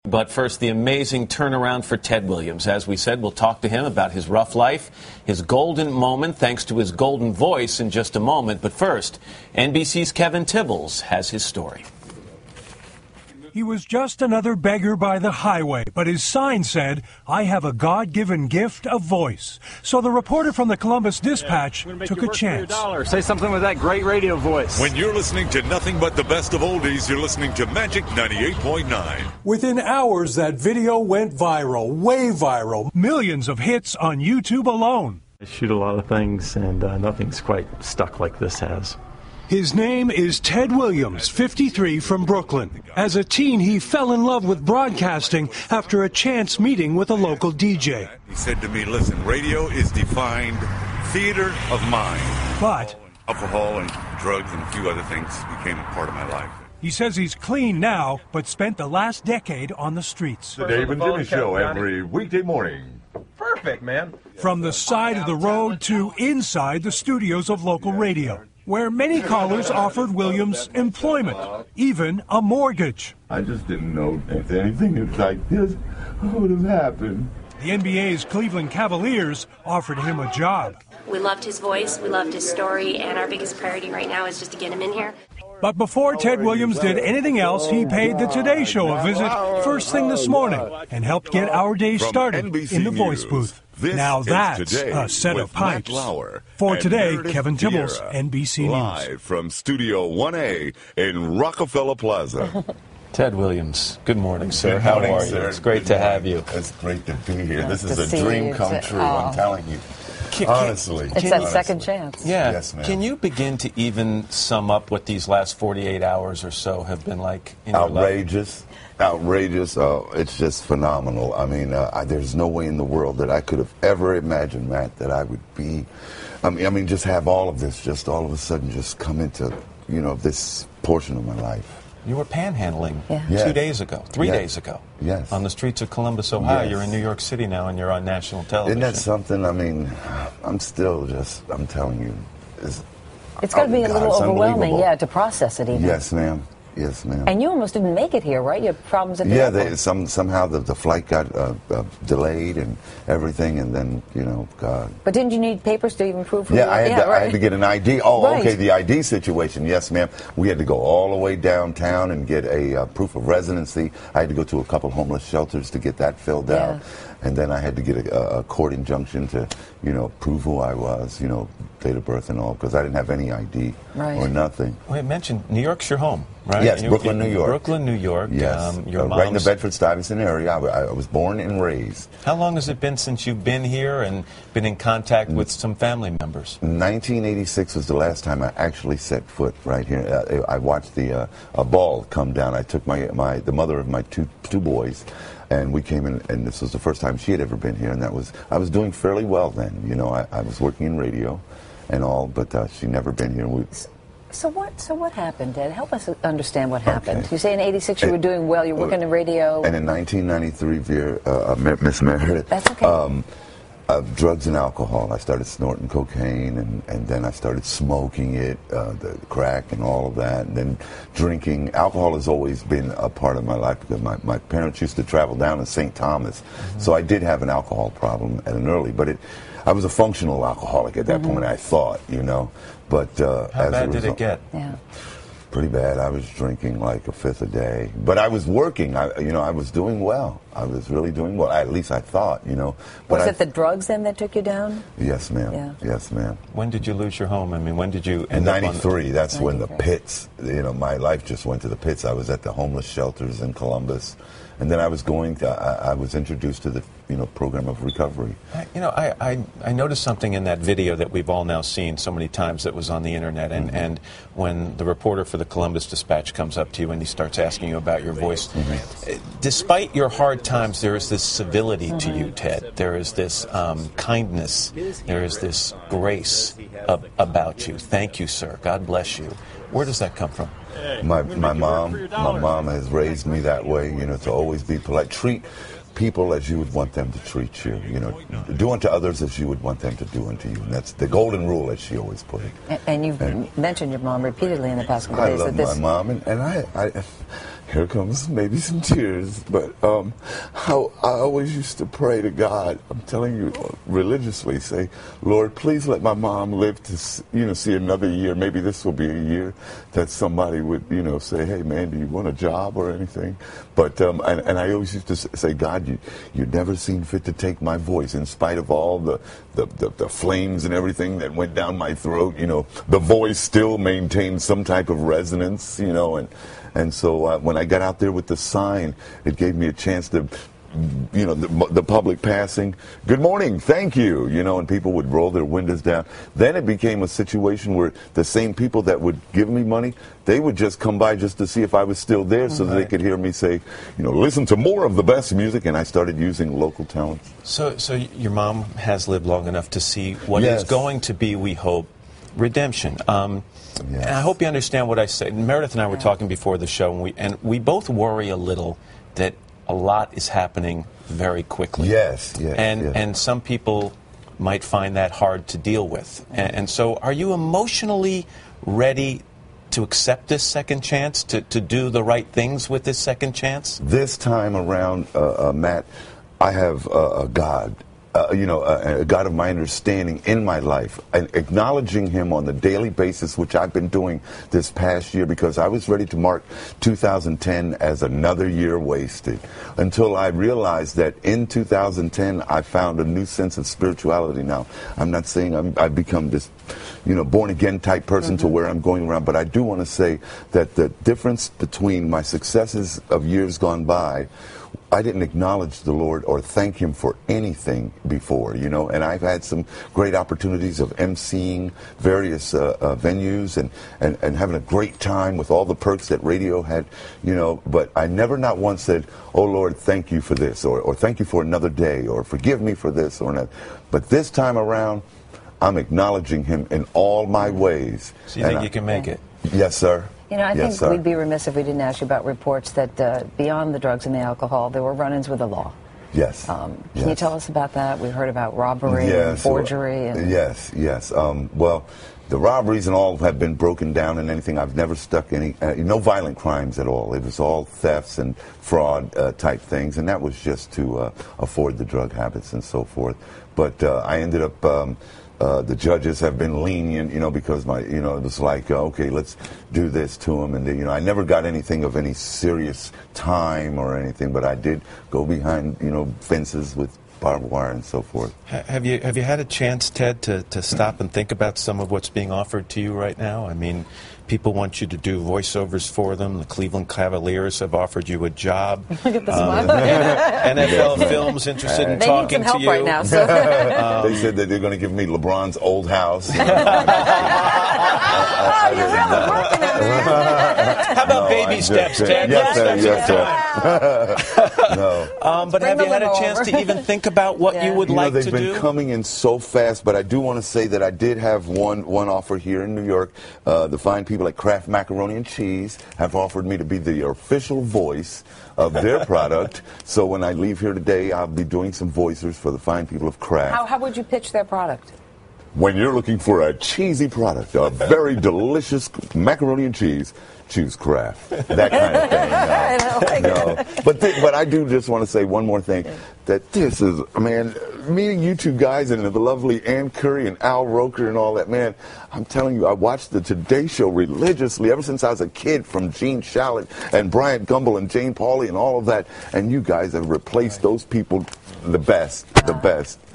But first, the amazing turnaround for Ted Williams. As we said, we'll talk to him about his rough life, his golden moment, thanks to his golden voice in just a moment. But first, NBC's Kevin Tibbles has his story. He was just another beggar by the highway, but his sign said, "I have a God-given gift of voice." So the reporter from the Columbus Dispatch took a chance. Say something with that great radio voice. When you're listening to nothing but the best of oldies, you're listening to Magic 98.9. Within hours, that video went viral, way viral. Millions of hits on YouTube alone. I shoot a lot of things, and nothing's quite stuck like this has. His name is Ted Williams, 53, from Brooklyn. As a teen, he fell in love with broadcasting after a chance meeting with a local DJ. He said to me, listen, radio is defined theater of mind. But Alcohol and drugs and a few other things became a part of my life. he says he's clean now, but spent the last decade on the streets. The Dave and Jimmy Show every weekday morning. Perfect, man. From the side of the road to inside the studios of local radio, where many callers offered Williams employment, even a mortgage. I just didn't know if anything like this would have happened. The NBA's Cleveland Cavaliers offered him a job. We loved his voice, we loved his story, and our biggest priority right now is just to get him in here. But before Ted Williams did anything else, he paid the Today Show a visit first thing this morning and helped get our day started in the voice booth. Now that's a set of pipes. For today, Kevin Tibbles, NBC News. Live from Studio 1A in Rockefeller Plaza. Ted Williams, good morning, sir. How are you? Sir. It's great to have you. It's great to be here. This is a dream come true, I'm telling you. Honestly. It's that second chance. Yeah. Yes, ma'am. Can you begin to even sum up what these last 48 hours or so have been like in your life? Outrageous. It's just phenomenal. I mean, there's no way in the world that I could have ever imagined, Matt, that I would be. I mean, just have all of this, just all of a sudden, just come into, this portion of my life. You were panhandling 2 days ago, 3 days ago. Yes. On the streets of Columbus, Ohio. Yes. You're in New York City now, and you're on national television. Isn't that something? I mean, I'm telling you. It's got to be a little overwhelming, to process it even. Yes, ma'am. Yes, ma'am. And you almost didn't make it here, right? You had problems at the airport. Somehow the flight got delayed and everything, and then, God. But didn't you need papers to even prove who Yeah, you were? I had to get an ID. Oh, right. Okay, the ID situation. Yes, ma'am. We had to go all the way downtown and get a proof of residency. I had to go to a couple homeless shelters to get that filled out. And then I had to get a court injunction to, prove who I was, date of birth and all, because I didn't have any ID or nothing. Well, you mentioned New York's your home, right? Yes, Brooklyn, New York. Brooklyn, New York. Yes, your right in the Bedford-Stuyvesant area. I was born and raised. How long has it been since you've been here and been in contact with some family members? 1986 was the last time I actually set foot right here. I watched a ball come down. I took the mother of my two boys, and we came in, and this was the first time she had ever been here, and I was doing fairly well then. I was working in radio and all, but she'd never been here. So what happened, Ted? Help us understand what happened. Okay. You say in '86 you were doing well, you're working in radio. And in 1993, Miss Meredith. That's okay. Drugs and alcohol. I started snorting cocaine, and then I started smoking it, the crack and all of that, and then drinking. Alcohol has always been a part of my life because my parents used to travel down to St. Thomas, so I did have an alcohol problem at an early, but I was a functional alcoholic at that point, I thought, but how bad did it get? Yeah. Pretty bad. I was drinking like a fifth a day, but I was working. I was doing well. I was really doing well. At least I thought, But was it the drugs then that took you down? Yes, ma'am. Yeah. Yes, ma'am. When did you lose your home? I mean, when did you end up in '93? That's 93. when the pits. My life just went to the pits. I was at the homeless shelters in Columbus, and then I was I was introduced to the program of recovery. I noticed something in that video that we've all now seen so many times that was on the internet, and when the reporter for the Columbus Dispatch comes up to you and he starts asking you about your voice, despite your hard times, there is this civility to you, Ted. There is this kindness. There is this grace about you. Thank you, sir. God bless you. Where does that come from? My mom has raised me that way, to always be polite. Treat people as you would want them to treat you. Do unto others as you would want them to do unto you. And that's the golden rule, as she always put it. And you've mentioned your mom repeatedly in the past couple I days. love my mom, and I here comes maybe some tears, but how I always used to pray to God. I'm telling you, religiously, say, Lord, please let my mom live to see another year. Maybe this will be a year that somebody would say, hey man, do you want a job or anything? But and I always used to say, God, you never seen fit to take my voice, in spite of all the flames and everything that went down my throat. The voice still maintained some type of resonance. And so when I got out there with the sign, it gave me a chance to, the public passing, good morning, thank you, and people would roll their windows down. Then it became a situation where the same people that would give me money, they would just come by just to see if I was still there, so that they could hear me say, listen to more of the best music. And I started using local talent. So your mom has lived long enough to see what is going to be, we hope, redemption. And I hope you understand what I say. Meredith and I were talking before the show, and we both worry a little that a lot is happening very quickly. And some people might find that hard to deal with. And so are you emotionally ready to accept this second chance, to do the right things with this second chance? This time around, Matt, I have a God. A God of my understanding in my life, and acknowledging him on the daily basis, which I've been doing this past year, because I was ready to mark 2010 as another year wasted, until I realized that in 2010 I found a new sense of spirituality. Now, I'm not saying I've become this born again type person to where I'm going around, but I do want to say that the difference between my successes of years gone by, I didn't acknowledge the Lord or thank him for anything before, and I've had some great opportunities of emceeing various venues and having a great time with all the perks that radio had, but I never not once said, oh Lord, thank you for this, or thank you for another day, or forgive me for this or not. But this time around, I'm acknowledging him in all my ways. So you think you can make it? Yes, sir. I think we'd be remiss if we didn't ask you about reports that beyond the drugs and the alcohol, there were run-ins with the law. Yes. Can you tell us about that? We heard about robbery and forgery. Yes. Well, the robberies and all have been broken down and anything. I've never stuck any, no violent crimes at all. It was all thefts and fraud type things, and that was just to afford the drug habits and so forth. But I ended up... the judges have been lenient, because it was like, okay, let's do this to him. And, I never got anything of any serious time or anything, but I did go behind, fences with barbed wire and so forth. Have you had a chance, Ted, to stop and think about some of what's being offered to you right now? I mean, people want you to do voiceovers for them. The Cleveland Cavaliers have offered you a job. Look at the smile. NFL Films interested in talking to you. They need some help right now. So. They said that they're going to give me LeBron's old house. How about baby steps, Ted? Yes, sir. No. But have you had a chance to even think about what you would like to do? They've been coming in so fast, but I do want to say that I did have one offer here in New York. The fine people at Kraft Macaroni and Cheese have offered me to be the official voice of their product. So when I leave here today, I'll be doing some voiceovers for the fine people of Kraft. How would you pitch their product? When you're looking for a cheesy product, a very delicious macaroni and cheese, choose Kraft. That kind of thing. But I do just want to say one more thing. That this is, man, meeting you two guys and the lovely Ann Curry and Al Roker and all that, man, I'm telling you, I watched the Today Show religiously ever since I was a kid, from Gene Shalit and Bryant Gumbel and Jane Pauley and all of that. And you guys have replaced those people the best.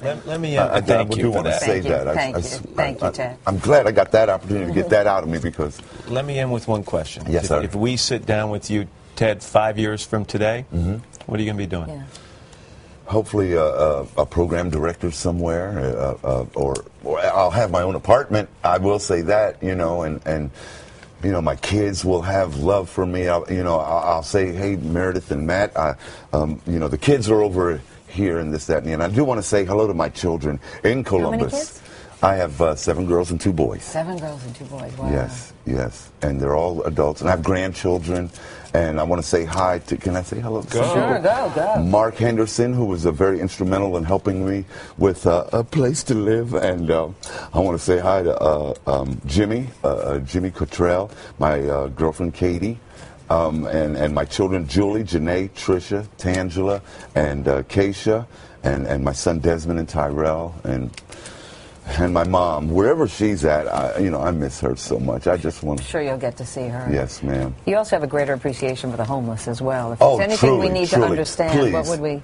Let me thank you for that. Thank you, Ted. I'm glad I got that opportunity to get that out of me, because... Let me end with one question. Yes, sir. If we sit down with you, Ted, 5 years from today, what are you going to be doing? Yeah. Hopefully a program director somewhere, or I'll have my own apartment. I will say that, and my kids will have love for me. I'll say, hey, Meredith and Matt, the kids are over here and this, that, and I do want to say hello to my children in Columbus. How many kids? I have 7 girls and 2 boys. 7 girls and 2 boys. Wow. Yes. And they're all adults. And I have grandchildren. And I want to say hi to, can I say hello? Sure, go. Mark Henderson, who was very instrumental in helping me with a place to live. And I want to say hi to Jimmy Cottrell, my girlfriend Katie. and my children, Julie, Janae, Trisha, Tangela, and Keisha, and my son Desmond and Tyrell, and my mom, wherever she's at, I miss her so much. I just want. I'm sure you'll get to see her. Yes, ma'am. You also have a greater appreciation for the homeless as well. If Oh, there's anything truly, we need truly. to understand, Please. what would we?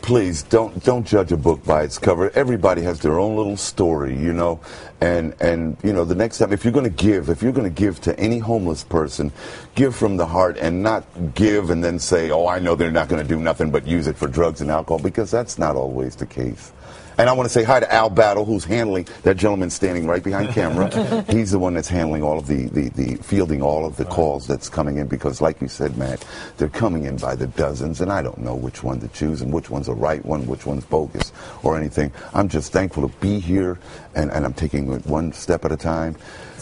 Please don't judge a book by its cover. Everybody has their own little story, and the next time, if you're going to give to any homeless person, give from the heart and not give and then say, oh, I know they're not going to do nothing but use it for drugs and alcohol, because that's not always the case. And I want to say hi to Al Battle, who's handling, that gentleman standing right behind camera. He's the one that's handling all of the fielding all of the calls that's coming in, because like you said, Matt, they're coming in by the dozens, and I don't know which one to choose and which one's the right one, which one's bogus or anything. I'm just thankful to be here, and I'm taking it one step at a time.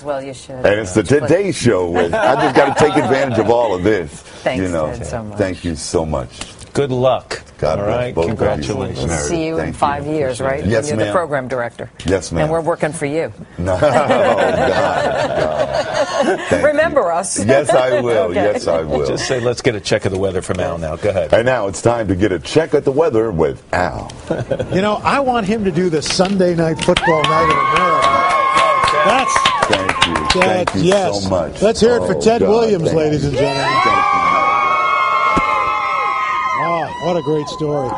Well, you should. And it's the Today Show. I just got to take advantage of all of this. Thanks, Ted, so much. Thank you so much. Good luck. God all bless right, both congratulations. We'll see you in 5 years, right? Yes, You're ma'am. the program director. Yes, ma'am. And we're working for you. No, God. Remember us. Yes, I will. Okay. Yes, I will. Just say, let's get a check of the weather from Al now. Go ahead. And now it's time to get a check at the weather with Al. I want him to do the Sunday Night Football Night in America. That's Thank you yes. so much. Let's hear it for Ted God, Williams, ladies and gentlemen. Thank you. Oh, what a great story.